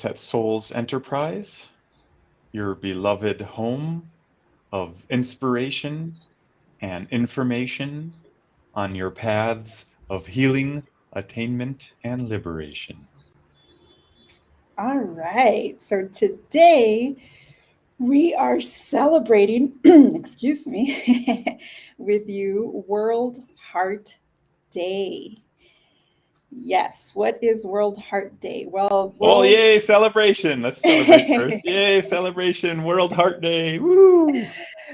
at Souls Enterprise, your beloved home of inspiration and information on your paths of healing, attainment, and liberation. All right. So today we are celebrating, excuse me, with you World Heart Day. Yes. What is World Heart Day? Well, Oh, World yay, celebration! Let's celebrate first. Yay, celebration, World Heart Day. Woo!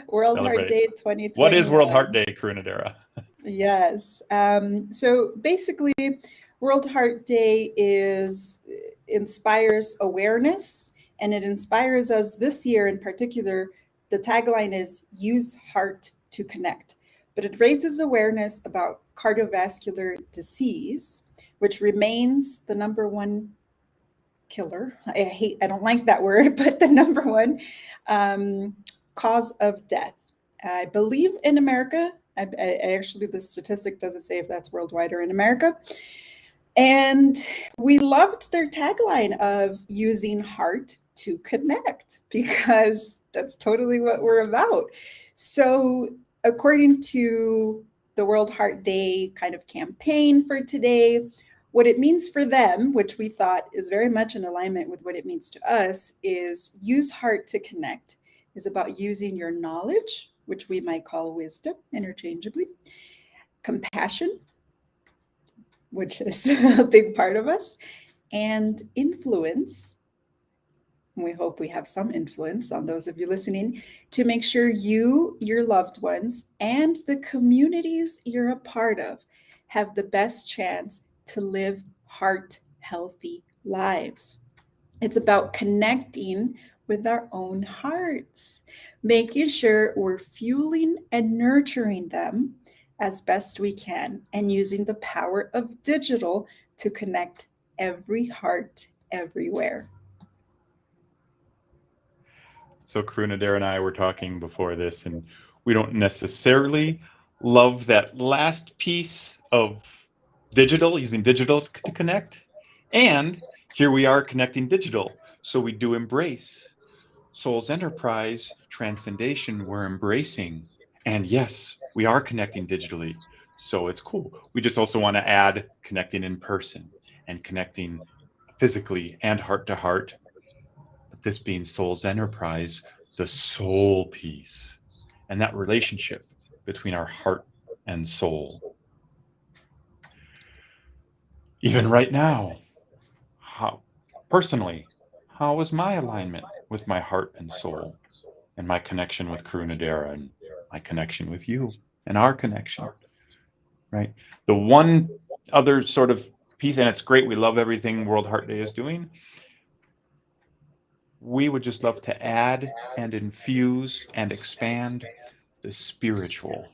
World Heart Celebrate. Day What is World Heart 2021. Day, Karunadara? Yes. So basically, World Heart Day is inspires awareness, and it inspires us this year in particular. The tagline is "Use heart to connect," but it raises awareness about cardiovascular disease, which remains the number one killer. I don't like that word, but the number one um, cause of death. I believe in America. I actually, the statistic doesn't say if that's worldwide or in America. And we loved their tagline of using heart to connect because that's totally what we're about. So, according to the World Heart Day kind of campaign for today, what it means for them, which we thought is very much in alignment with what it means to us, is use heart to connect, is about using your knowledge, which we might call wisdom interchangeably, compassion, which is a big part of us, and influence. We hope we have some influence on those of you listening to make sure you, your loved ones, and the communities you're a part of have the best chance to live heart healthy lives. It's about connecting with our own hearts, making sure we're fueling and nurturing them as best we can, and using the power of digital to connect every heart everywhere. So Karunadara and I were talking before this, and we don't necessarily love that last piece of digital, using digital to connect. And here we are connecting digital. So we do embrace Soul's Enterprise transcendation, we're embracing. And yes, we are connecting digitally. So it's cool. We just also want to add connecting in person and connecting physically and heart to heart. But this being Soul's Enterprise, the soul piece, and that relationship between our heart and soul. Even right now, how personally, how is my alignment with my heart and soul? And my connection with Karunadara and my connection with you and our connection, right? The one other sort of piece, and it's great, we love everything World Heart Day is doing. We would just love to add and infuse and expand the spiritual.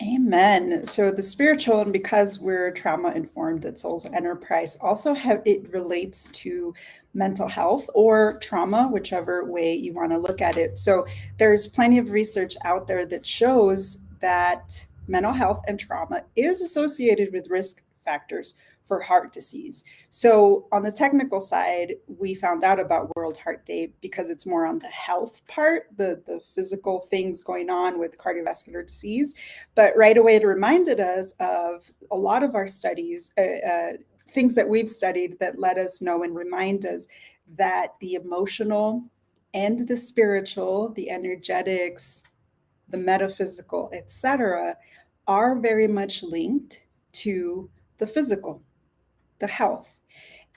Amen. So the spiritual, and because we're trauma informed at Souls Enterprise, also have it relates to mental health or trauma, whichever way you want to look at it. So there's plenty of research out there that shows that mental health and trauma is associated with risk factors for heart disease. So on the technical side, we found out about World Heart Day because it's more on the health part, the physical things going on with cardiovascular disease. But right away, it reminded us of a lot of our studies, things that we've studied that let us know and remind us that the emotional and the spiritual, the energetics, the metaphysical, etc., are very much linked to the physical, the health.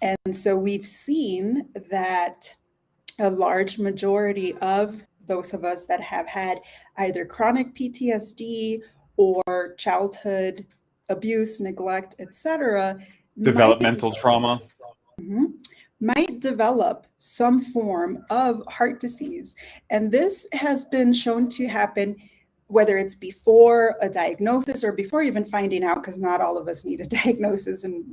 And so we've seen that a large majority of those of us that have had either chronic PTSD or childhood abuse, neglect, etc., might Developmental trauma. Mhm. might develop some form of heart disease. And this has been shown to happen whether it's before a diagnosis or before even finding out, because not all of us need a diagnosis and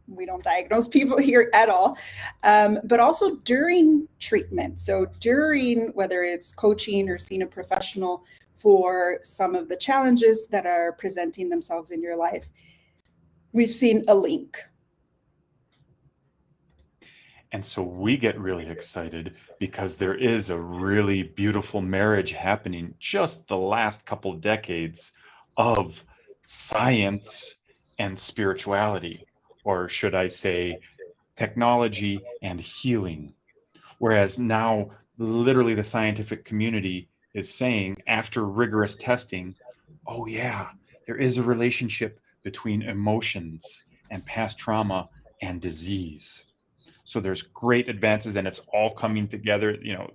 we don't diagnose people here at all, but also during treatment. So during whether it's coaching or seeing a professional for some of the challenges that are presenting themselves in your life, we've seen a link. And so we get really excited because there is a really beautiful marriage happening just the last couple decades of science and spirituality, or should I say, technology and healing. Whereas now, literally, the scientific community is saying, after rigorous testing, oh, yeah, there is a relationship between emotions and past trauma and disease. So there's great advances, and it's all coming together. You know,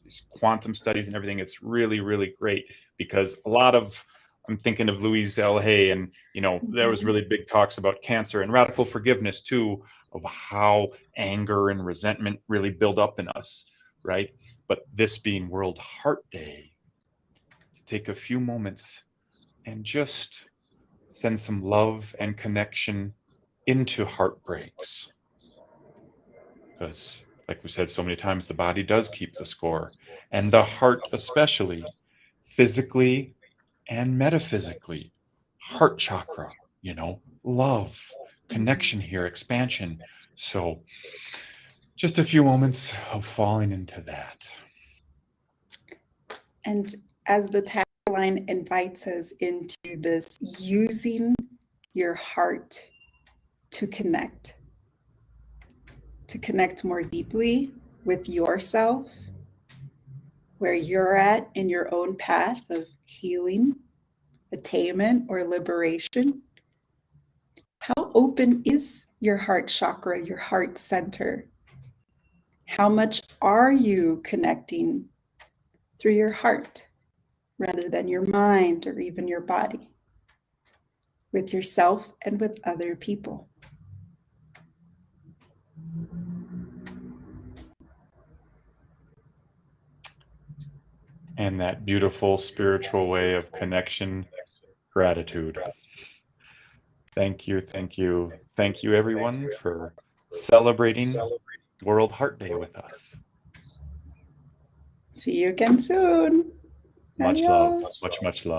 these quantum studies and everything. It's really, really great because a lot of I'm thinking of Louise L. Hay, and you know, there was really big talks about cancer and radical forgiveness too, of how anger and resentment really build up in us, right? But this being World Heart Day, to take a few moments and just send some love and connection into heartbreaks. Because, like we said so many times, the body does keep the score, and the heart, especially physically and metaphysically. Heart chakra, you know, love, connection here, expansion. So, just a few moments of falling into that. And as the tagline invites us into this, using your heart to connect more deeply with yourself, where you're at in your own path of healing, attainment, or liberation. How open is your heart chakra, your heart center? How much are you connecting through your heart rather than your mind or even your body, with yourself and with other people? And that beautiful spiritual way of connection, gratitude. Thank you, thank you, thank you, everyone, for celebrating World Heart Day with us. See you again soon. Much love, Adios. much love.